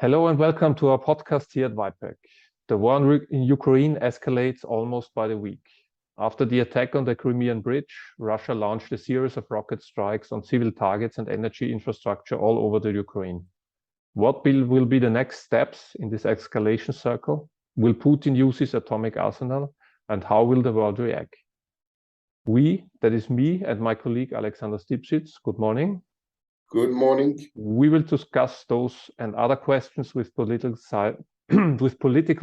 Hello and welcome to our podcast here at WIPEC. The war in Ukraine escalates almost by the week. After the attack on the Crimean Bridge, Russia launched a series of rocket strikes on civil targets and energy infrastructure all over the Ukraine. What will be the next steps in this escalation circle? Will Putin use his atomic arsenal? And how will the world react? We, that is me and my colleague Alexander Stipschitz, good morning. Good morning. We will discuss those and other questions with political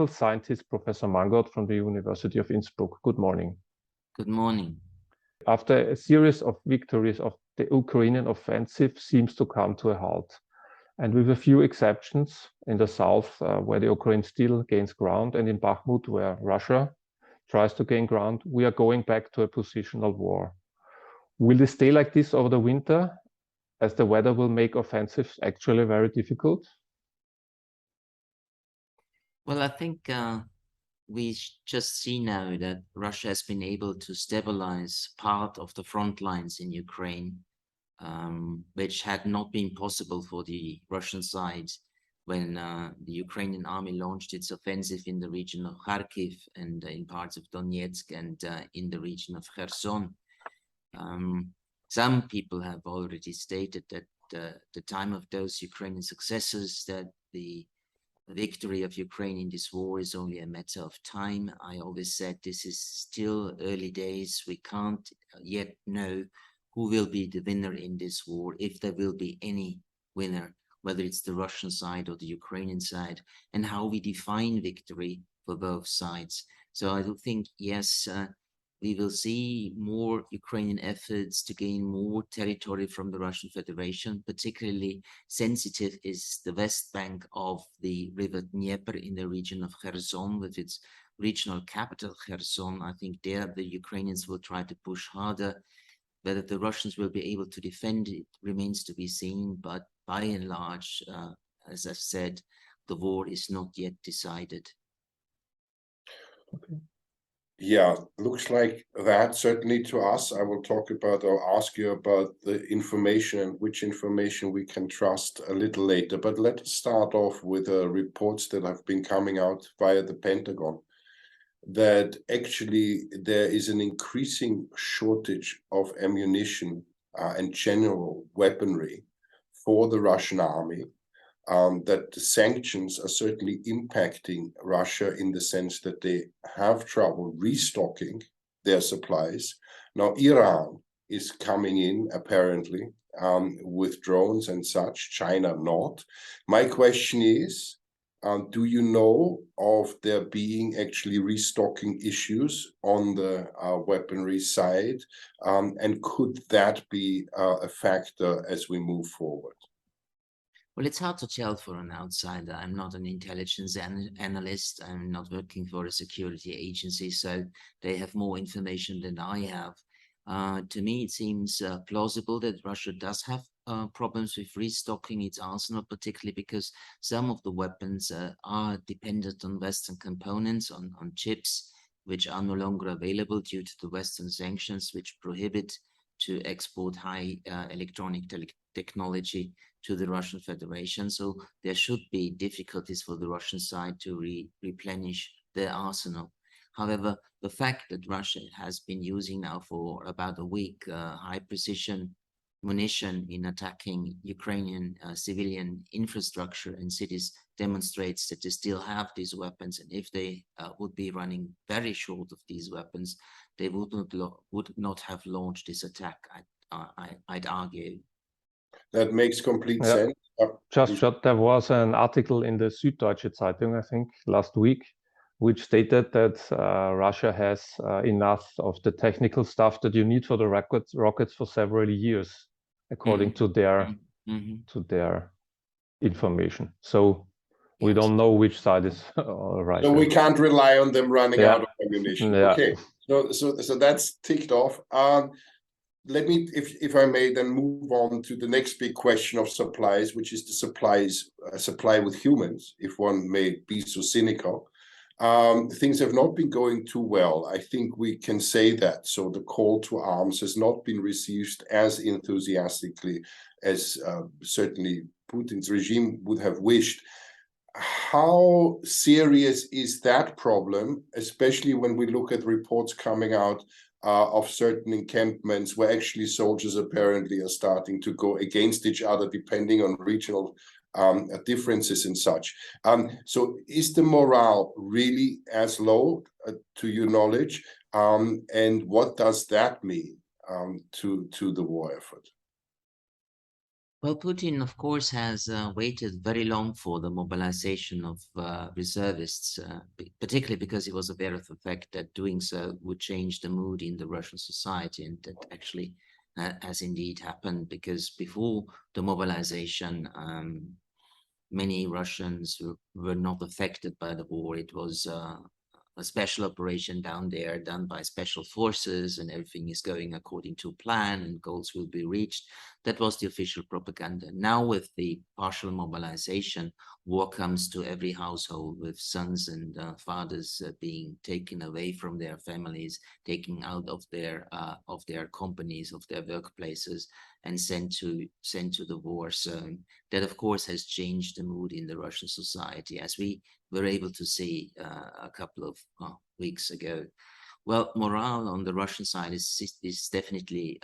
scientist Professor Mangold from the University of Innsbruck. Good morning. Good morning. After a series of victories of the Ukrainian offensive seems to come to a halt, and with a few exceptions in the south where the Ukraine still gains ground, and in Bakhmut where Russia tries to gain ground, we are going back to a positional war. Will this stay like this over the winter, as the weather will make offensives actually very difficult? Well, I think we just see now that Russia has been able to stabilize part of the front lines in Ukraine, which had not been possible for the Russian side when the Ukrainian army launched its offensive in the region of Kharkiv and in parts of Donetsk and in the region of Kherson. Some people have already stated that the time of those Ukrainian successors, that the victory of Ukraine in this war is only a matter of time. I always said this is still early days. We can't yet know who will be the winner in this war, if there will be any winner, whether it's the Russian side or the Ukrainian side, and how we define victory for both sides. So I do think, yes, we will see more Ukrainian efforts to gain more territory from the Russian Federation. Particularly sensitive is the west bank of the river Dnieper in the region of Kherson, with its regional capital Kherson. I think there the Ukrainians will try to push harder. Whether the Russians will be able to defend it remains to be seen, but by and large, as I've said, the war is not yet decided. Okay. Yeah, looks like that, certainly to us. I will talk about or ask you about the information and which information we can trust a little later. But let us start off with reports that have been coming out via the Pentagon, that actually there is an increasing shortage of ammunition and general weaponry for the Russian army. That the sanctions are certainly impacting Russia in the sense that they have trouble restocking their supplies. Now, Iran is coming in, apparently, with drones and such, China not. My question is, do you know of there being actually restocking issues on the weaponry side? And could that be a factor as we move forward? Well, it's hard to tell for an outsider. I'm not an intelligence analyst. I'm not working for a security agency, so they have more information than I have. To me, it seems plausible that Russia does have problems with restocking its arsenal, particularly because some of the weapons are dependent on Western components, on chips, which are no longer available due to the Western sanctions, which prohibit to export high electronic technology to the Russian Federation. So there should be difficulties for the Russian side to replenish their arsenal. However, the fact that Russia has been using now for about a week high precision munition in attacking Ukrainian civilian infrastructure and cities demonstrates that they still have these weapons. And if they would be running very short of these weapons, they would not have launched this attack, I'd argue. That makes complete sense. Just there was an article in the Süddeutsche Zeitung, I think, last week, which stated that Russia has enough of the technical stuff that you need for the rockets for several years, according to their information. So we don't know which side is right. So we can't rely on them running out of ammunition. Yeah. Okay, so that's ticked off. Let me, if I may, then move on to the next big question of supplies, which is the supply with humans, if one may be so cynical. Things have not been going too well. I think we can say that. So the call to arms has not been received as enthusiastically as certainly Putin's regime would have wished. how serious is that problem, especially when we look at reports coming out of certain encampments where actually soldiers apparently are starting to go against each other depending on regional differences and such. So is the morale really as low, to your knowledge? And what does that mean to the war effort? Well, Putin, of course, has waited very long for the mobilization of reservists, particularly because he was aware of the fact that doing so would change the mood in the Russian society, and that actually has indeed happened, because before the mobilization, many Russians were not affected by the war. It was a special operation down there done by special forces, and everything is going according to plan and goals will be reached. That was the official propaganda. Now with the partial mobilization, war comes to every household, with sons and fathers being taken away from their families, taken out of their companies, of their workplaces, and sent to the war zone. That of course has changed the mood in the Russian society, as we were able to see a couple of weeks ago. Well, morale on the Russian side is definitely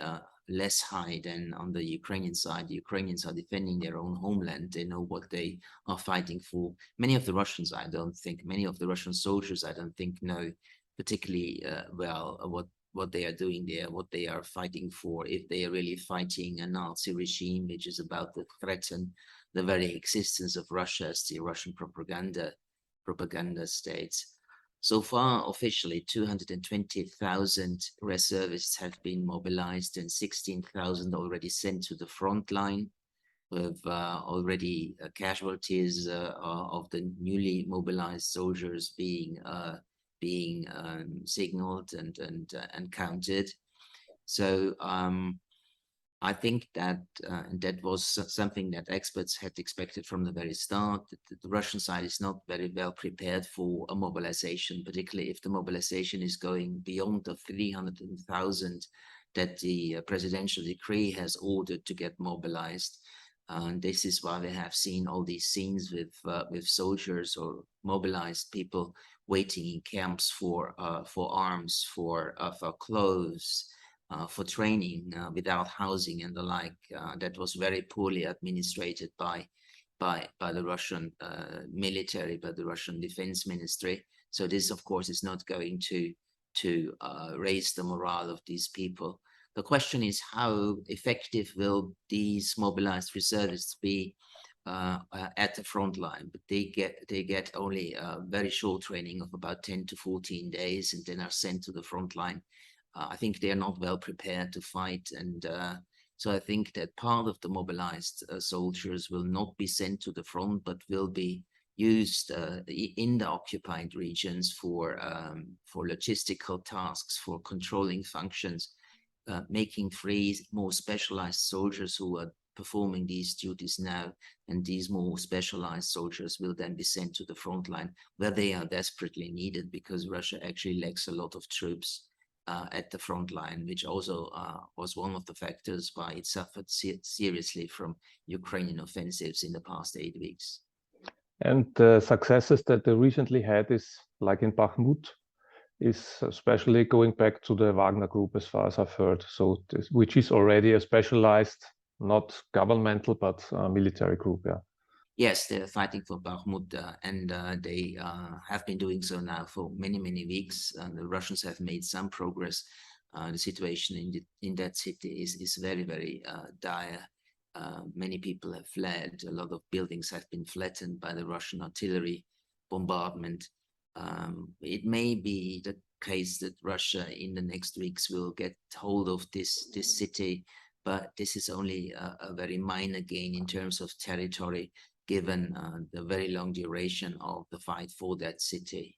less high than on the Ukrainian side. The Ukrainians are defending their own homeland. They know what they are fighting for. Many of the Russian soldiers, I don't think, know particularly well what they are doing there, what they are fighting for, if they are really fighting a Nazi regime, which is about to threaten the very existence of Russia as the Russian propaganda states. So far, officially, 220,000 reservists have been mobilized and 16,000 already sent to the front line, with already casualties of the newly mobilized soldiers being signaled and counted. So I think that that was something that experts had expected from the very start. That the Russian side is not very well prepared for a mobilization, particularly if the mobilization is going beyond the 300,000 that the presidential decree has ordered to get mobilized. And this is why we have seen all these scenes with soldiers or mobilized people waiting in camps for arms, for clothes, for training, without housing and the like. That was very poorly administrated by the Russian military, by the Russian Defense Ministry. So this, of course, is not going to raise the morale of these people. The question is, how effective will these mobilized reservists be at the front line? But they get only a very short training of about 10 to 14 days, and then are sent to the front line. I think they are not well prepared to fight, and so I think that part of the mobilized soldiers will not be sent to the front, but will be used in the occupied regions for logistical tasks, for controlling functions, making free more specialized soldiers who are performing these duties now, and these more specialized soldiers will then be sent to the front line, where they are desperately needed, because Russia actually lacks a lot of troops at the front line, which also was one of the factors why it suffered seriously from Ukrainian offensives in the past 8 weeks. And the successes that they recently had is, like in Bakhmut, is especially going back to the Wagner group, as far as I've heard. So which is already a specialized, not governmental, but military group, yeah. Yes, they're fighting for Bakhmut, and they have been doing so now for many, many weeks. The Russians have made some progress. The situation in that city is very, very dire. Many people have fled. A lot of buildings have been flattened by the Russian artillery bombardment. It may be the case that Russia in the next weeks will get hold of this city, but this is only a very minor gain in terms of territory, given the very long duration of the fight for that city.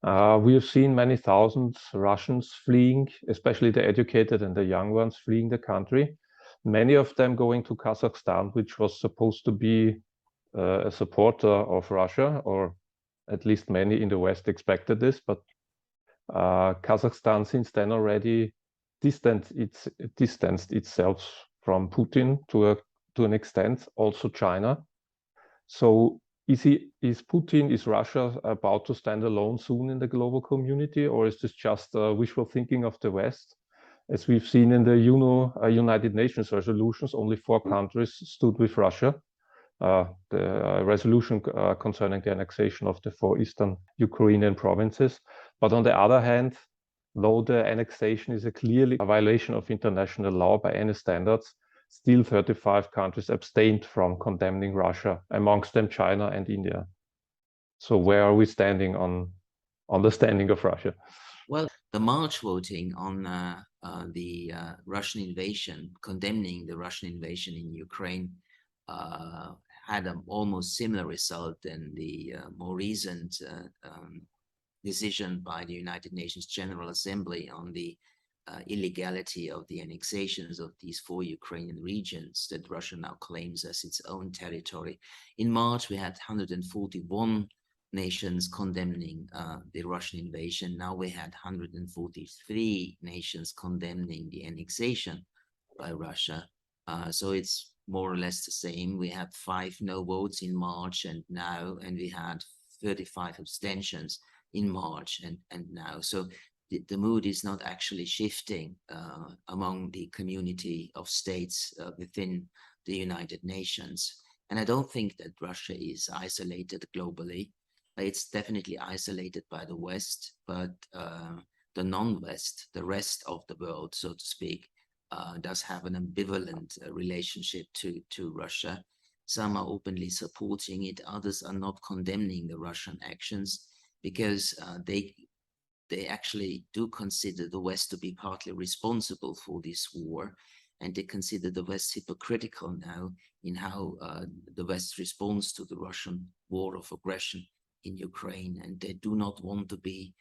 We have seen many thousands Russians fleeing, especially the educated and the young ones fleeing the country. Many of them going to Kazakhstan, which was supposed to be a supporter of Russia, or at least many in the West expected this. But Kazakhstan since then already distanced itself from Putin to an extent, also China. So Is Putin, is Russia about to stand alone soon in the global community, or is this just wishful thinking of the West? As we've seen in the United Nations resolutions, only 4 countries stood with Russia. The resolution concerning the annexation of the 4 eastern Ukrainian provinces. But on the other hand, though the annexation is clearly a violation of international law by any standards, still 35 countries abstained from condemning Russia, amongst them China and India. So where are we standing on the standing of Russia? Well, the March voting on the Russian invasion, condemning the Russian invasion in Ukraine, had an almost similar result than the more recent decision by the United Nations General Assembly on the illegality of the annexations of these 4 Ukrainian regions that Russia now claims as its own territory. In March, we had 141 nations condemning the Russian invasion. Now we had 143 nations condemning the annexation by Russia. So it's more or less the same. We had 5 no votes in March and we had 35 abstentions in March and now. So the mood is not actually shifting among the community of states within the United Nations. And I don't think that Russia is isolated globally. It's definitely isolated by the West, but the non-West, the rest of the world, so to speak, does have an ambivalent relationship to Russia. Some are openly supporting it, others are not condemning the Russian actions because they actually do consider the West to be partly responsible for this war, and they consider the West hypocritical now in how the West responds to the Russian war of aggression in Ukraine, and they do not want to be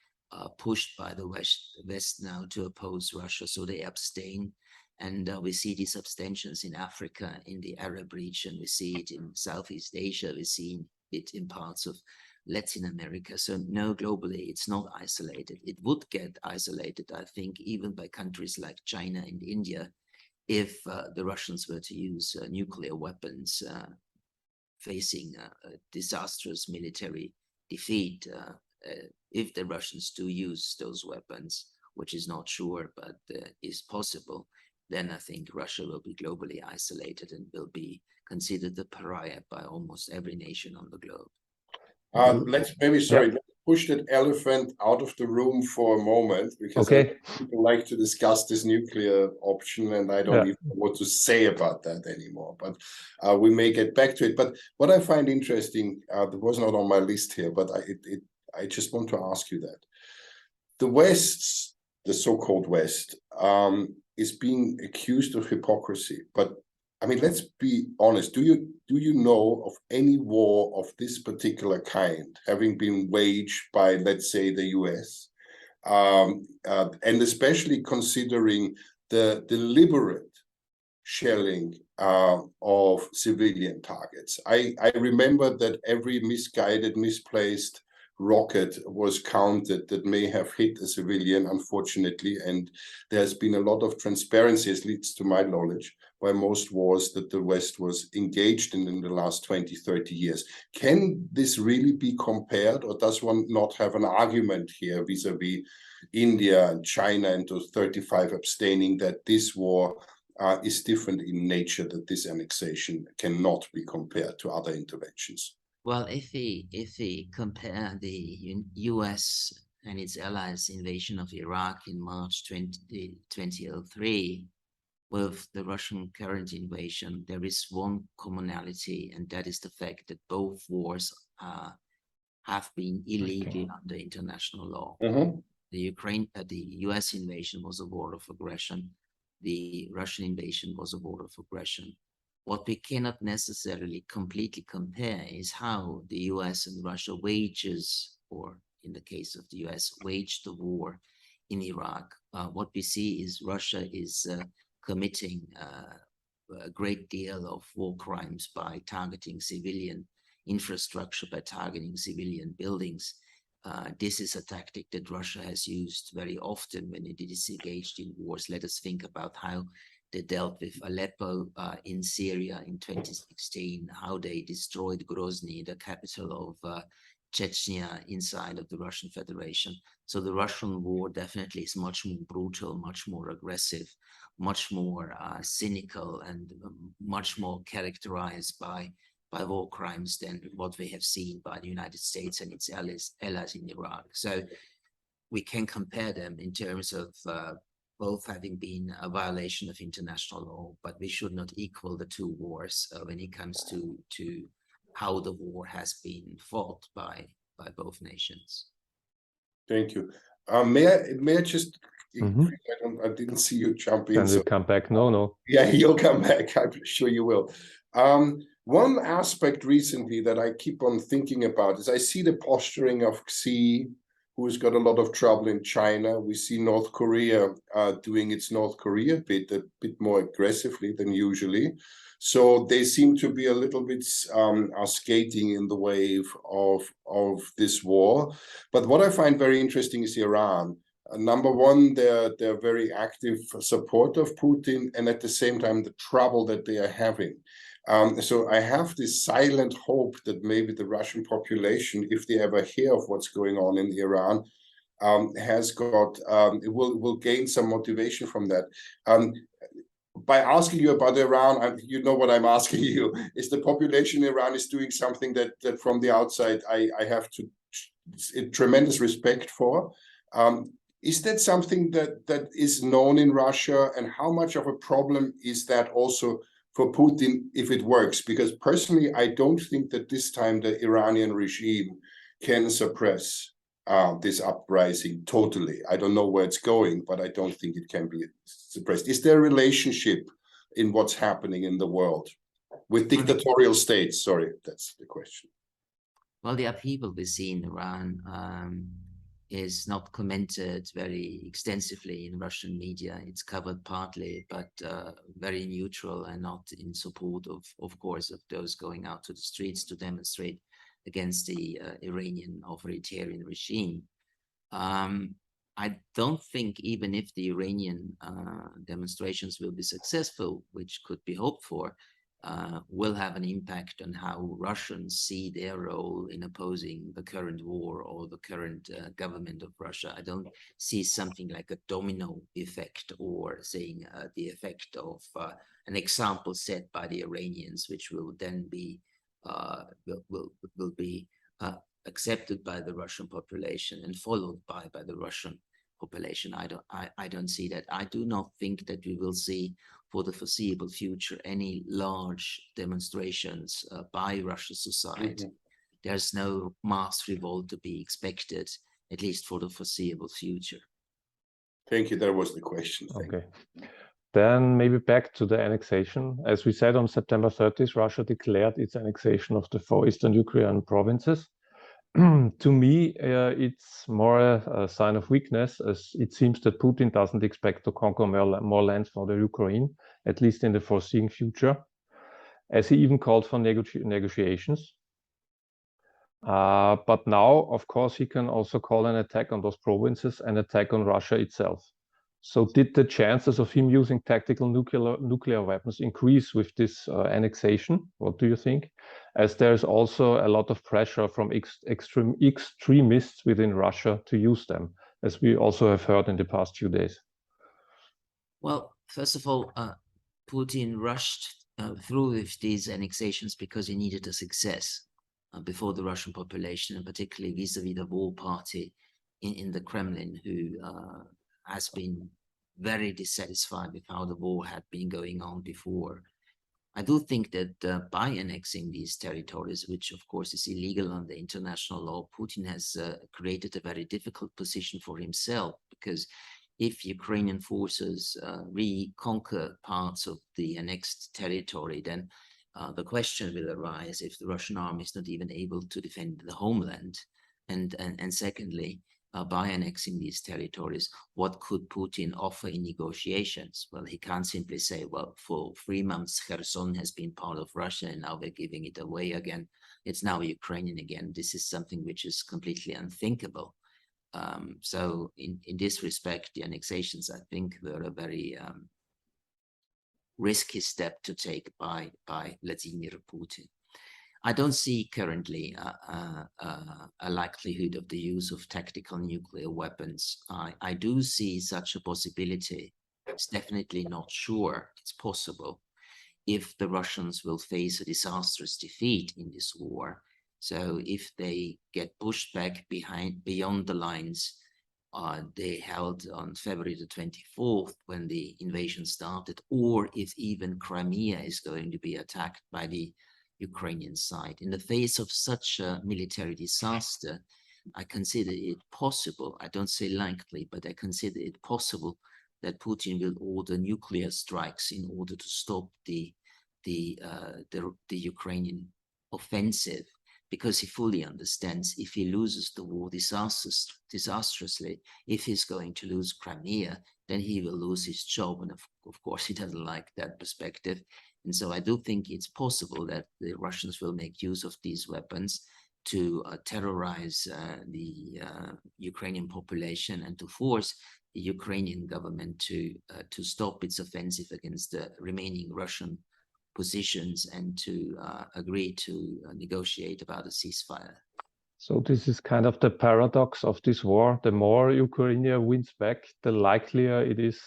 pushed by the West now to oppose Russia, so they abstain. And we see these abstentions in Africa, in the Arab region, we see it in Southeast Asia, we see it in parts of Latin America. So no, globally, it's not isolated. It would get isolated, I think, even by countries like China and India, if the Russians were to use nuclear weapons facing a disastrous military defeat. If the Russians do use those weapons, which is not sure, but is possible, then I think Russia will be globally isolated and will be considered the pariah by almost every nation on the globe. Let's let's push that elephant out of the room for a moment, because people like to discuss this nuclear option, and I don't even know what to say about that anymore. But we may get back to it. But what I find interesting, that was not on my list here, but I just want to ask you that. The West, the so-called West, is being accused of hypocrisy. But I mean, let's be honest. Do you know of any war of this particular kind having been waged by, let's say, the US, and especially considering the deliberate shelling of civilian targets? I remember that every misguided, misplaced rocket was counted that may have hit a civilian, unfortunately, and there's been a lot of transparency, at least to my knowledge, by most wars that the West was engaged in the last 20, 30 years. Can this really be compared, or does one not have an argument here vis-a-vis India and China and those 35 abstaining, that this war is different in nature, that this annexation cannot be compared to other interventions? Well, if we compare the US and its allies' invasion of Iraq in March 2003 with the Russian current invasion, there is one commonality, and that is the fact that both wars have been illegal under international law. The US invasion was a war of aggression. The Russian invasion was a war of aggression. What we cannot necessarily completely compare is how the US and Russia wages, or in the case of the US, waged the war in Iraq. What we see is Russia is committing a great deal of war crimes by targeting civilian infrastructure, by targeting civilian buildings. This is a tactic that Russia has used very often when it is engaged in wars. Let us think about how they dealt with Aleppo in Syria in 2016, how they destroyed Grozny, the capital of Chechnya, inside of the Russian Federation. So the Russian war definitely is much more brutal, much more aggressive, much more cynical, and much more characterized by war crimes than what we have seen by the United States and its allies in Iraq. So we can compare them in terms of both having been a violation of international law, but we should not equal the two wars when it comes to how the war has been fought by both nations. Thank you. May I just, I didn't see you jump in. Can you come back? No. Yeah, you'll come back. I'm sure you will. One aspect recently that I keep on thinking about is I see the posturing of Xi, who's got a lot of trouble in China. We see North Korea doing its North Korea bit a bit more aggressively than usually. So they seem to be a little bit skating in the wave of this war. But what I find very interesting is Iran. Number one, they're very active supporter of Putin, and at the same time, the trouble that they are having. So I have this silent hope that maybe the Russian population, if they ever hear of what's going on in Iran, will gain some motivation from that. By asking you about Iran, you know what I'm asking you, is the population in Iran is doing something that from the outside I have tremendous respect for. Is that something that is known in Russia, and how much of a problem is that also for Putin if it works? Because personally, I don't think that this time the Iranian regime can suppress this uprising totally. I don't know where it's going, but I don't think it can be suppressed. Is there a relationship in what's happening in the world with dictatorial states? Sorry, that's the question. Well, the upheaval we see in Iran is not commented very extensively in Russian media. It's covered partly, but very neutral and not in support of course, of those going out to the streets to demonstrate against the Iranian authoritarian regime. I don't think even if the Iranian demonstrations will be successful, which could be hoped for, will have an impact on how Russians see their role in opposing the current war or the current government of Russia. I don't see something like a domino effect or saying the effect of an example set by the Iranians, which will then be will be accepted by the Russian population and followed by the Russian population. I don't see that. I do not think that we will see for the foreseeable future any large demonstrations by Russian society. There's no mass revolt to be expected, at least for the foreseeable future. Thank you. That was the question. Okay. Then maybe back to the annexation. As we said, on September 30th, Russia declared its annexation of the 4 eastern Ukrainian provinces. To me, it's more a sign of weakness, as it seems that Putin doesn't expect to conquer more lands for the Ukraine, at least in the foreseeing future, as he even called for negotiations. But now, of course, he can also call an attack on those provinces, an attack on Russia itself. So did the chances of him using tactical nuclear weapons increase with this annexation? What do you think? As there's also a lot of pressure from extremists within Russia to use them, as we also have heard in the past few days. Well, first of all, Putin rushed through with these annexations because he needed a success before the Russian population, and particularly vis-a-vis the war party in the Kremlin, who has been very dissatisfied with how the war had been going on before. I do think that by annexing these territories, which of course is illegal under international law, Putin has created a very difficult position for himself, because if Ukrainian forces reconquer parts of the annexed territory, then the question will arise if the Russian army is not even able to defend the homeland. And secondly, by annexing these territories, what could Putin offer in negotiations? Well, he can't simply say, well, for 3 months, Kherson has been part of Russia and now we're giving it away again. It's now Ukrainian again. This is something which is completely unthinkable. So in this respect, the annexations, I think, were a very risky step to take by Vladimir Putin. I don't see currently a likelihood of the use of tactical nuclear weapons. I do see such a possibility. It's definitely not sure it's possible if the Russians will face a disastrous defeat in this war. So if they get pushed back beyond the lines they held on February the 24th when the invasion started, or if even Crimea is going to be attacked by the Ukrainian side. In the face of such a military disaster, I consider it possible, I don't say likely, but I consider it possible that Putin will order nuclear strikes in order to stop the Ukrainian offensive, because he fully understands if he loses the war disastrously, if he's going to lose Crimea, then he will lose his job. And of course, he doesn't like that perspective. And so I do think it's possible that the Russians will make use of these weapons to terrorize the Ukrainian population and to force the Ukrainian government to stop its offensive against the remaining Russian positions and to agree to negotiate about a ceasefire. So this is kind of the paradox of this war. The more Ukraine wins back, the likelier it is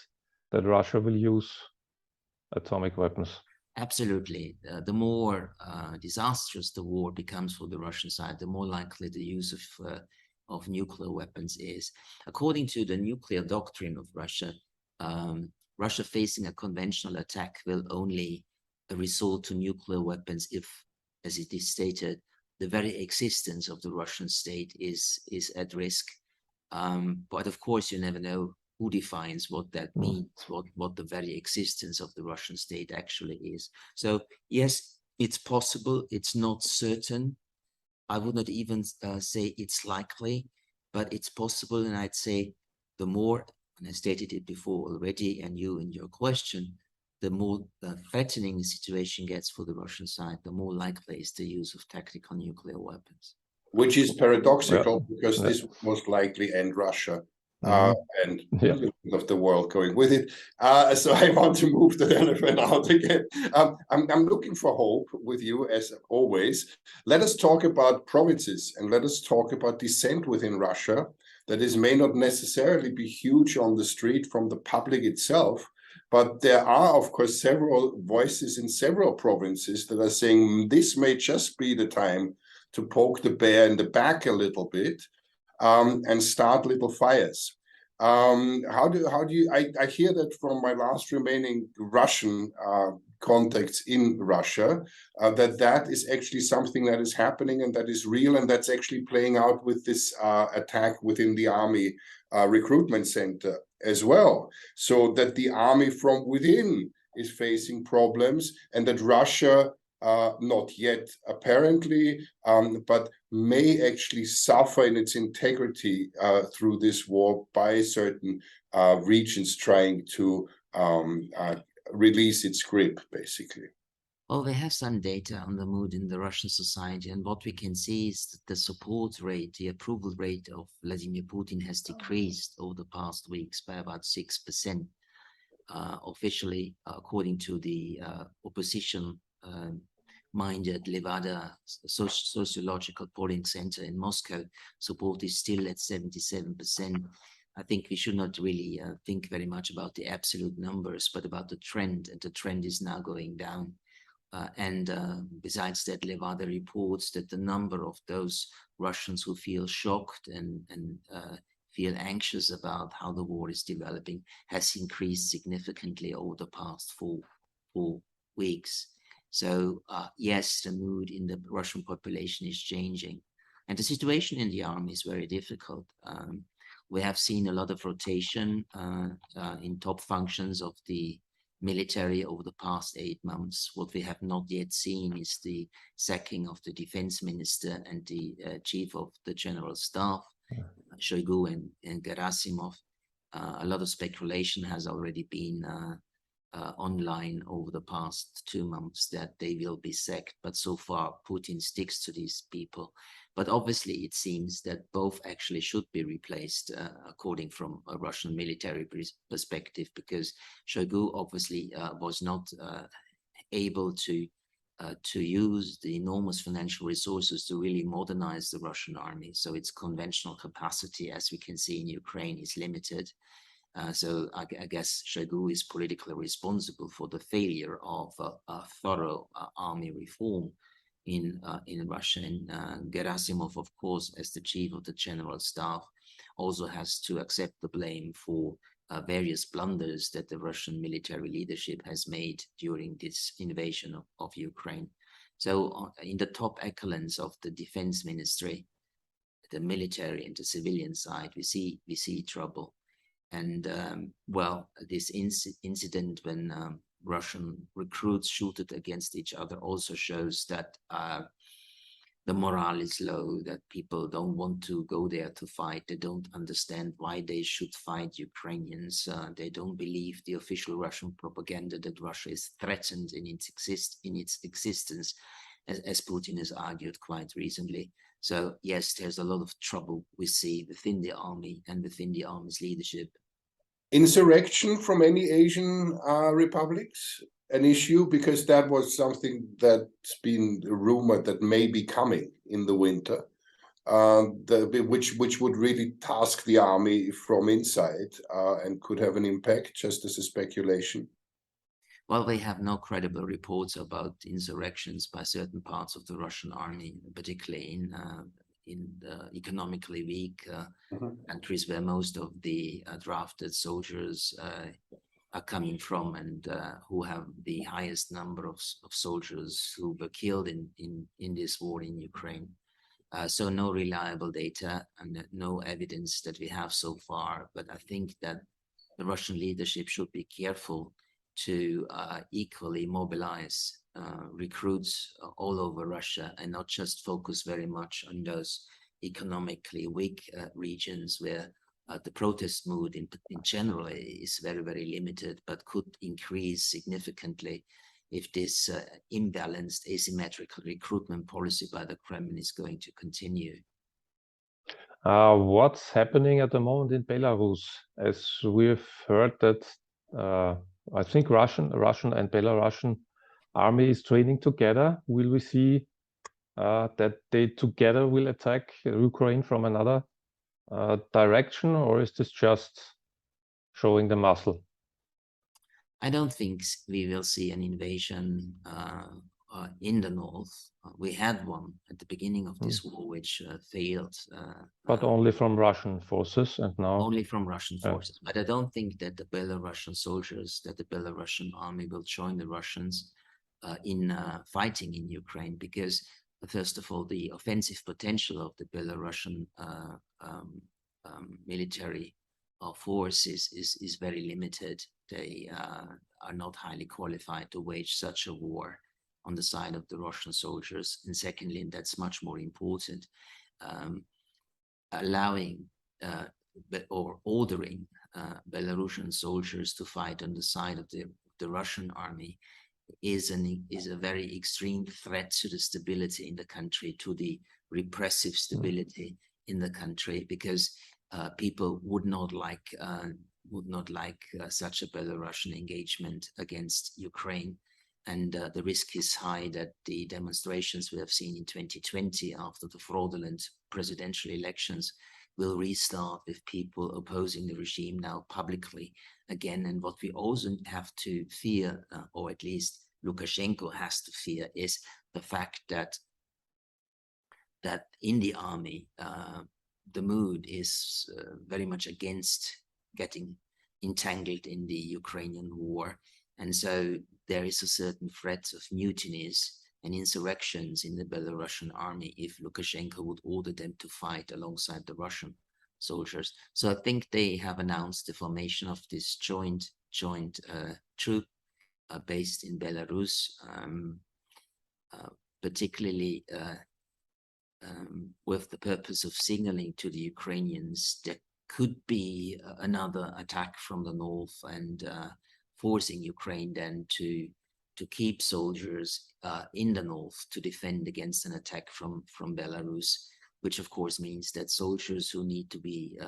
that Russia will use atomic weapons. Absolutely. The more disastrous the war becomes for the Russian side, the more likely the use of nuclear weapons is. According to the nuclear doctrine of Russia, Russia facing a conventional attack will only resort to nuclear weapons if, as it is stated, the very existence of the Russian state is at risk. But of course, you never know who defines what that means, what the very existence of the Russian state actually is. So yes, it's possible. It's not certain. I would not even say it's likely, but it's possible. And I'd say the more, and I stated it before already, and you in your question, the more threatening the situation gets for the Russian side, the more likely is the use of tactical nuclear weapons. Which is paradoxical, because this would most likely end Russia and of the world going with it. So I want to move the elephant out again. I'm looking for hope with you, as always. Let us talk about provinces, and let us talk about dissent within Russia. That is, may not necessarily be huge on the street from the public itself, but there are, of course, several voices in several provinces that are saying this may just be the time to poke the bear in the back a little bit and start little fires. How do you? I hear that from my last remaining Russian contacts in Russia, that is actually something that is happening and that is real, and that's actually playing out with this attack within the army recruitment center as well, so that the army from within is facing problems, and that Russia, not yet apparently, but may actually suffer in its integrity through this war by certain regions trying to release its grip, basically. Well, we have some data on the mood in the Russian society, and what we can see is that the support rate, the approval rate of Vladimir Putin has decreased over the past weeks by about 6%. Officially, according to the opposition minded Levada Sociological Polling Center in Moscow, support is still at 77%. I think we should not really think very much about the absolute numbers, but about the trend, and the trend is now going down. Besides that, Levada reports that the number of those Russians who feel shocked and feel anxious about how the war is developing has increased significantly over the past four weeks. So yes, the mood in the Russian population is changing. And the situation in the army is very difficult. We have seen a lot of rotation in top functions of the military over the past 8 months. What we have not yet seen is the sacking of the defense minister and the chief of the general staff, Shoigu and Gerasimov. A lot of speculation has already been online over the past 2 months that they will be sacked, but so far Putin sticks to these people. But obviously, it seems that both actually should be replaced, according from a Russian military perspective, because Shoigu obviously was not able to use the enormous financial resources to really modernize the Russian army. So its conventional capacity, as we can see in Ukraine, is limited. So I guess Shoigu is politically responsible for the failure of a thorough army reform in Russia. And Gerasimov, of course, as the chief of the general staff, also has to accept the blame for various blunders that the Russian military leadership has made during this invasion of Ukraine. So in the top echelons of the defense ministry, the military and the civilian side, we see trouble. And well, this incident when Russian recruits shooted against each other also shows that the morale is low, that people don't want to go there to fight. They don't understand why they should fight Ukrainians. They don't believe the official Russian propaganda that Russia is threatened in its existence, as Putin has argued quite recently. So yes, there's a lot of trouble we see within the army and within the army's leadership. Insurrection from any Asian republics an issue? Because that was something that's been rumored that may be coming in the winter, which would really task the army from inside and could have an impact, just as a speculation. Well, we have no credible reports about insurrections by certain parts of the Russian army, particularly in the economically weak countries where most of the drafted soldiers are coming from, and who have the highest number of soldiers who were killed in this war in Ukraine. So no reliable data and no evidence that we have so far. But I think that the Russian leadership should be careful to equally mobilize recruits all over Russia and not just focus very much on those economically weak regions where the protest mood in general is very, very limited, but could increase significantly if this imbalanced asymmetrical recruitment policy by the Kremlin is going to continue. What's happening at the moment in Belarus? As we've heard that I think Russian and Belarusian army is training together. Will we see that they together will attack Ukraine from another direction, or is this just showing the muscle? I don't think we will see an invasion in the north. We had one at the beginning of this war, which failed. But only from Russian forces, and now only from Russian forces. But I don't think that the Belarusian soldiers, that the Belarusian army will join the Russians in fighting in Ukraine, because first of all, the offensive potential of the Belarusian military force is very limited. They are not highly qualified to wage such a war on the side of the Russian soldiers. And secondly, and that's much more important, allowing or ordering Belarusian soldiers to fight on the side of the Russian army is a very extreme threat to the stability in the country, to the repressive stability in the country, because people would not like such a Belarusian engagement against Ukraine. And the risk is high that the demonstrations we have seen in 2020 after the fraudulent presidential elections will restart with people opposing the regime now publicly again. And what we also have to fear, or at least Lukashenko has to fear, is the fact that in the army, the mood is very much against getting entangled in the Ukrainian war. And so there is a certain threat of mutinies and insurrections in the Belarusian army if Lukashenko would order them to fight alongside the Russian soldiers. So I think they have announced the formation of this joint troop based in Belarus, particularly with the purpose of signaling to the Ukrainians there could be another attack from the north, and forcing Ukraine then to keep soldiers in the north to defend against an attack from Belarus. which of course means that soldiers who need to be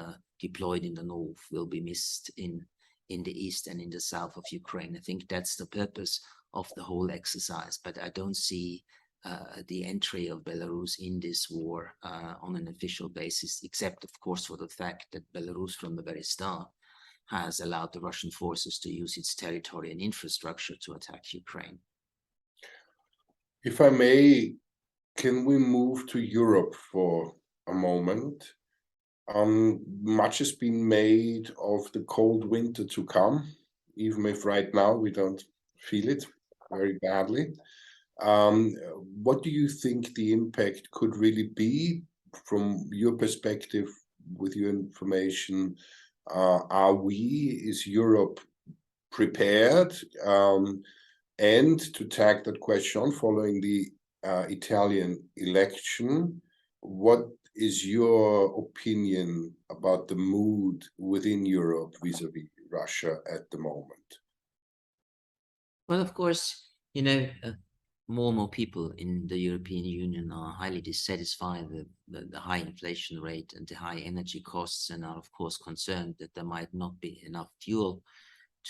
deployed in the north will be missed in the east and in the south of Ukraine. I think that's the purpose of the whole exercise, but I don't see the entry of Belarus in this war on an official basis, except of course for the fact that Belarus from the very start has allowed the Russian forces to use its territory and infrastructure to attack Ukraine. If I may, can we move to Europe for a moment? Much has been made of the cold winter to come, even if right now we don't feel it very badly. What do you think the impact could really be from your perspective, with your information? Is Europe prepared? And to tag that question, following the Italian election, what is your opinion about the mood within Europe vis-a-vis Russia at the moment? Well, of course, you know, more and more people in the European Union are highly dissatisfied with the high inflation rate and the high energy costs, and are of course concerned that there might not be enough fuel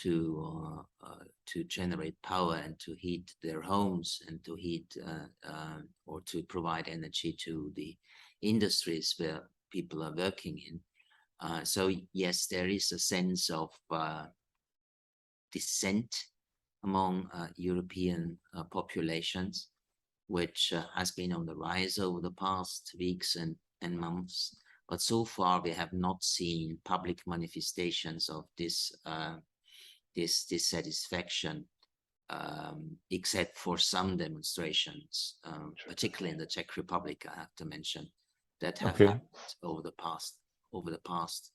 to generate power and to heat their homes and to heat or to provide energy to the industries where people are working in. So yes, there is a sense of dissent among European populations, which has been on the rise over the past weeks and months. But so far, we have not seen public manifestations of this dissatisfaction, except for some demonstrations, particularly in the Czech Republic, I have to mention, that have happened over the past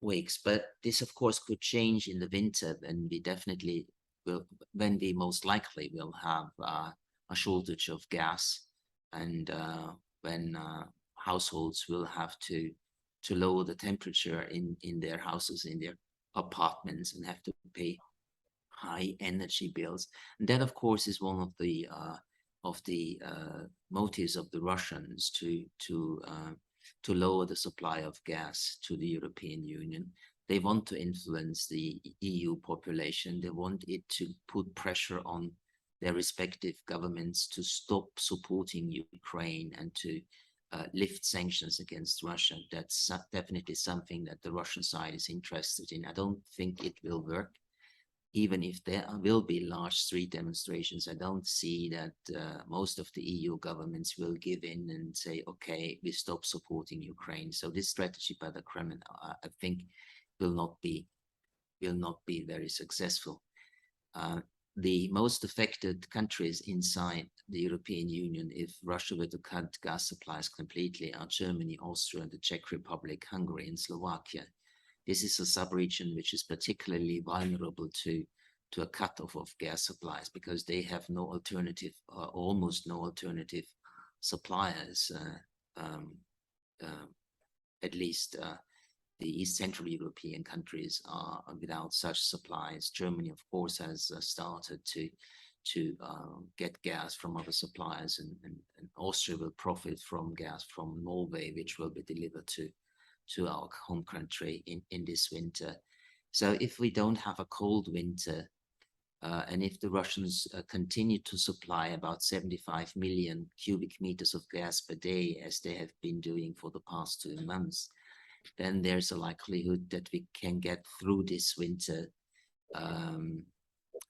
weeks. But this, of course, could change in the winter, and we definitely will, when we most likely will have a shortage of gas, and when households will have to lower the temperature in their houses, in their apartments, and have to pay high energy bills. And that, of course, is one of the motives of the Russians to lower the supply of gas to the European Union. They want to influence the EU population. They want it to put pressure on their respective governments to stop supporting Ukraine and to lift sanctions against Russia. That's definitely something that the Russian side is interested in. I don't think it will work. Even if there will be large street demonstrations, I don't see that most of the EU governments will give in and say, okay, we stop supporting Ukraine. So this strategy by the Kremlin, I think, will not be very successful. The most affected countries inside the European Union, if Russia were to cut gas supplies completely, are Germany, Austria, the Czech Republic, Hungary, and Slovakia. This is a sub-region which is particularly vulnerable to a cutoff of gas supplies, because they have no alternative, almost no alternative suppliers. At least the East Central European countries are without such supplies. Germany, of course, has started to get gas from other suppliers, and Austria will profit from gas from Norway, which will be delivered to our home country in this winter. So if we don't have a cold winter, and if the Russians continue to supply about 75 million cubic meters of gas per day, as they have been doing for the past 2 months, then there's a likelihood that we can get through this winter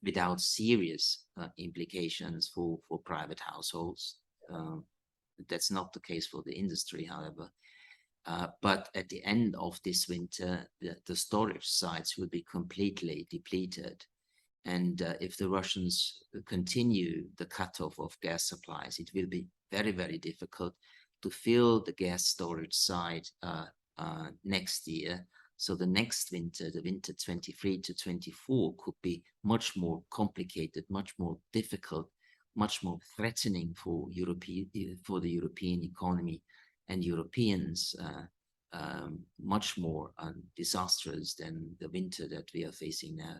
without serious implications for private households. That's not the case for the industry, however. But at the end of this winter, the storage sites will be completely depleted. And if the Russians continue the cutoff of gas supplies, it will be very, very difficult to fill the gas storage site next year. So the next winter, the winter 23 to 24, could be much more complicated, much more difficult, much more threatening for the European economy and Europeans, much more disastrous than the winter that we are facing now.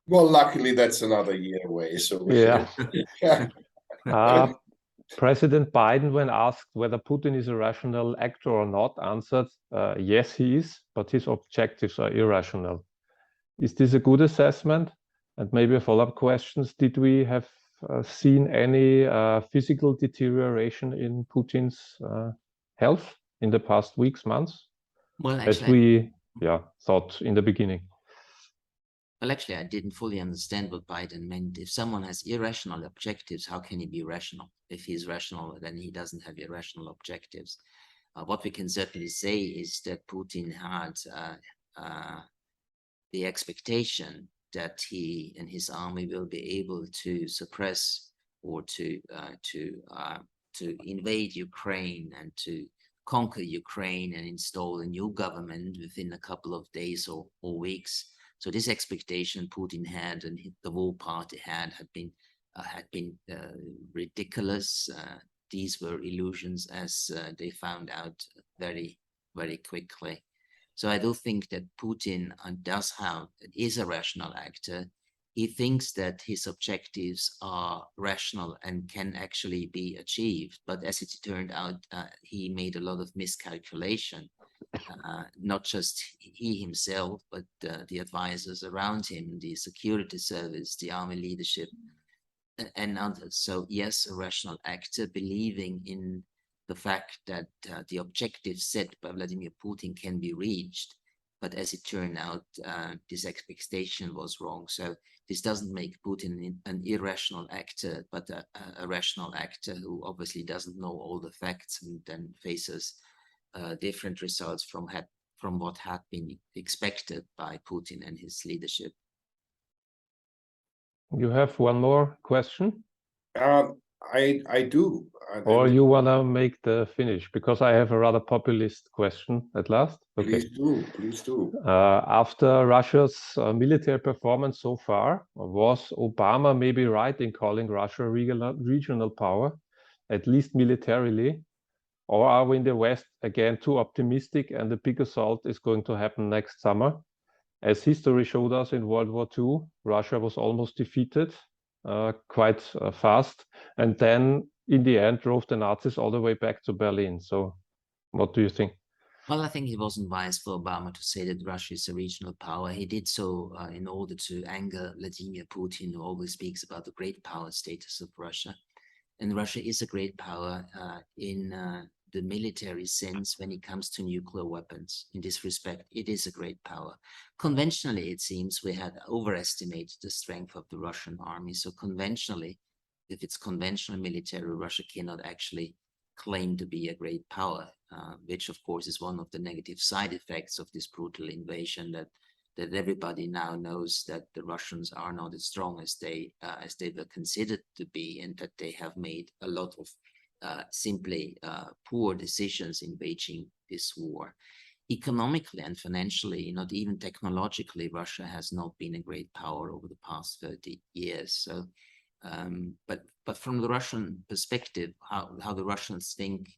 Well, luckily that's another year away. So yeah. President Biden, when asked whether Putin is a rational actor or not, answered, yes, he is, but his objectives are irrational. Is this a good assessment? And maybe a follow-up question, did we have seen any physical deterioration in Putin's health in the past weeks, months? Well, As actually, we thought in the beginning. Well, actually, I didn't fully understand what Biden meant. If someone has irrational objectives, how can he be rational? If he's rational, then he doesn't have irrational objectives. What we can certainly say is that Putin had the expectation that he and his army will be able to suppress or to invade Ukraine and to conquer Ukraine and install a new government within a couple of days or weeks. So this expectation Putin had and the war party had been ridiculous. These were illusions, as they found out very, very quickly. So I do think that Putin is a rational actor. He thinks that his objectives are rational and can actually be achieved. But as it turned out, he made a lot of miscalculation. Not just he himself, but the advisors around him, the security service, the army leadership, and others. So yes, a rational actor believing in the fact that the objectives set by Vladimir Putin can be reached. But as it turned out, this expectation was wrong. So this doesn't make Putin an irrational actor, but a rational actor who obviously doesn't know all the facts and then faces different results from what had been expected by Putin and his leadership. You have one more question? I do. Or you want to make the finish? Because I have a rather populist question at last. Okay. Please do. After Russia's military performance so far, was Obama maybe right in calling Russia a regional power, at least militarily? Or are we in the West again too optimistic and the big assault is going to happen next summer? As history showed us in World War II, Russia was almost defeated quite fast, and then in the end drove the Nazis all the way back to Berlin. So what do you think? Well, I think it wasn't wise for Obama to say that Russia is a regional power. He did so in order to anger Vladimir Putin, who always speaks about the great power status of Russia. And Russia is a great power in the military sense when it comes to nuclear weapons. In this respect, it is a great power. Conventionally, it seems we had overestimated the strength of the Russian army. So conventionally, if it's conventional military, Russia cannot actually claim to be a great power, which of course is one of the negative side effects of this brutal invasion, that everybody now knows that the Russians are not as strong as they were considered to be, and that they have made a lot of simply poor decisions in waging this war. Economically and financially, not even technologically, Russia has not been a great power over the past 30 years. So, but from the Russian perspective, how the Russians think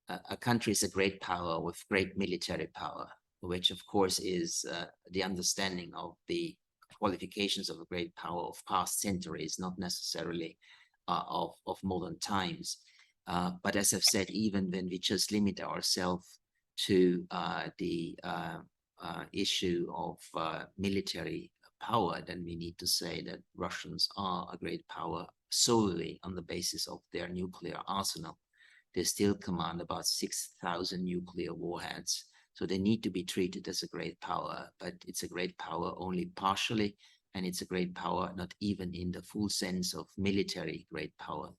a country is a great power with great military power, which of course is the understanding of the qualifications of a great power of past centuries, not necessarily of modern times. But as I've said, even when we just limit ourselves to the issue of military power, then we need to say that Russians are a great power solely on the basis of their nuclear arsenal. They still command about 6,000 nuclear warheads. So they need to be treated as a great power, but it's a great power only partially, and it's a great power not even in the full sense of military great power.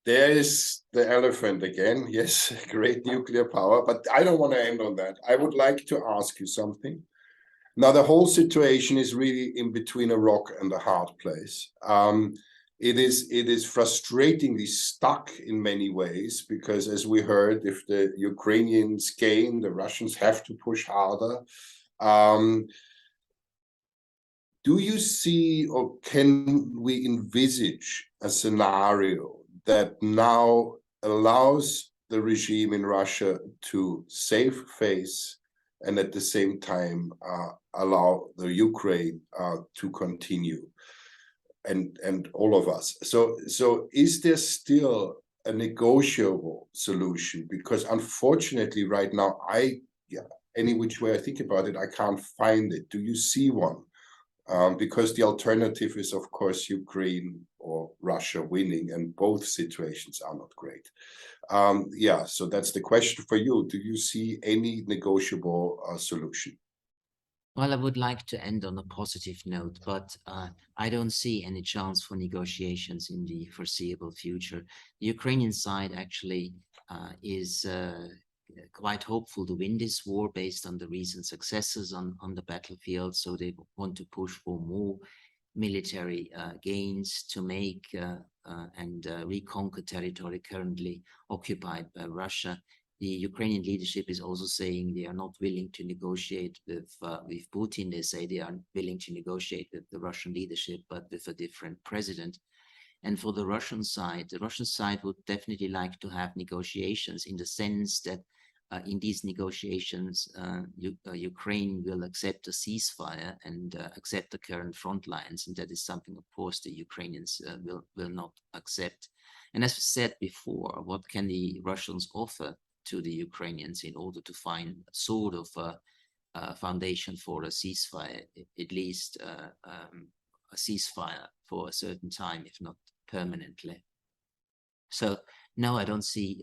There is the elephant again. Yes, great nuclear power, but I don't want to end on that. I would like to ask you something. Now, the whole situation is really in between a rock and a hard place. It is frustratingly stuck in many ways, because as we heard, if the Ukrainians gain, the Russians have to push harder. Do you see, or can we envisage a scenario that now allows the regime in Russia to save face and at the same time allow the Ukraine to continue? and all of us. So is there still a negotiable solution? Because unfortunately, right now, any which way I think about it, I can't find it. Do you see one? Because the alternative is, of course, Ukraine or Russia winning, and both situations are not great. Yeah, so that's the question for you. Do you see any negotiable solution? Well, I would like to end on a positive note, but I don't see any chance for negotiations in the foreseeable future. The Ukrainian side actually is quite hopeful to win this war based on the recent successes on the battlefield. So they want to push for more military gains to make and reconquer territory currently occupied by Russia. The Ukrainian leadership is also saying they are not willing to negotiate with Putin. They say they are willing to negotiate with the Russian leadership, but with a different president. And for the Russian side would definitely like to have negotiations, in the sense that in these negotiations, Ukraine will accept a ceasefire and accept the current front lines. And that is something, of course, the Ukrainians will not accept. And as I said before, what can the Russians offer to the Ukrainians in order to find sort of a foundation for a ceasefire, at least a ceasefire for a certain time, if not permanently? So no, I don't see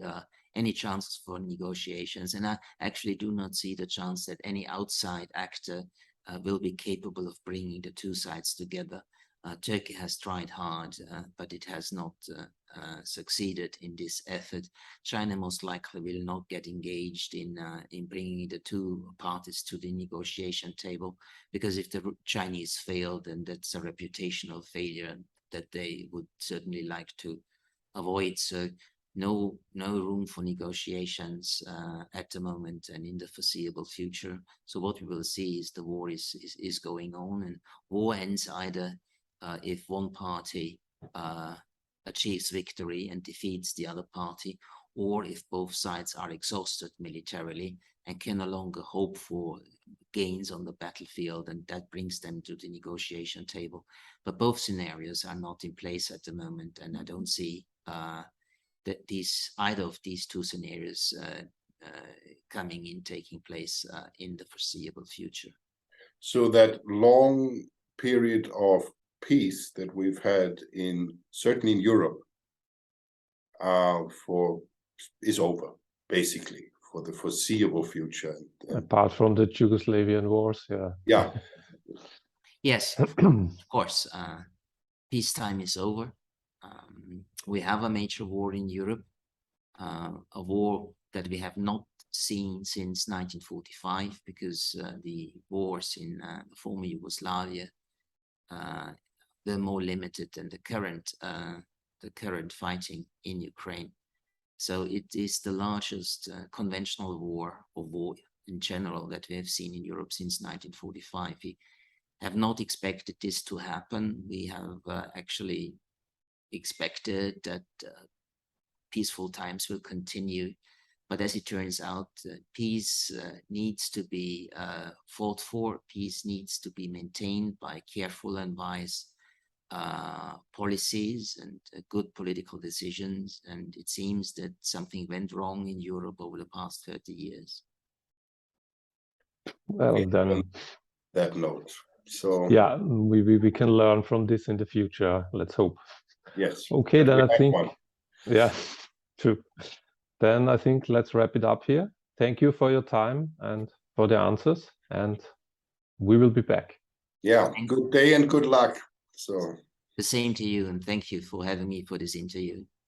any chances for negotiations, and I actually do not see the chance that any outside actor will be capable of bringing the two sides together. Turkey has tried hard, but it has not succeeded in this effort. China most likely will not get engaged in bringing the two parties to the negotiation table, because if the Chinese fail, then that's a reputational failure that they would certainly like to avoid. So no room for negotiations at the moment and in the foreseeable future. So what we will see is the war is going on, and war ends either if one party achieves victory and defeats the other party, or if both sides are exhausted militarily and can no longer hope for gains on the battlefield, and that brings them to the negotiation table. But both scenarios are not in place at the moment, and I don't see that either of these two scenarios taking place in the foreseeable future. So that long period of peace that we've had certainly in Europe is over, basically, for the foreseeable future. Apart from the Yugoslavian wars, yeah. Yeah. Yes, of course. Peacetime is over. We have a major war in Europe, a war that we have not seen since 1945, because the wars in the former Yugoslavia were more limited than the current fighting in Ukraine. So it is the largest conventional war, or war in general, that we have seen in Europe since 1945. We have not expected this to happen. We have actually expected that peaceful times will continue. But as it turns out, peace needs to be fought for. Peace needs to be maintained by careful and wise policies and good political decisions. And it seems that something went wrong in Europe over the past 30 years. Well, then that note. So yeah, we can learn from this in the future. Let's hope. Yes. Okay, then I think, yeah, true. Then I think let's wrap it up here. Thank you for your time and for the answers, and we will be back. Yeah, good day and good luck. So the same to you, and thank you for having me for this interview.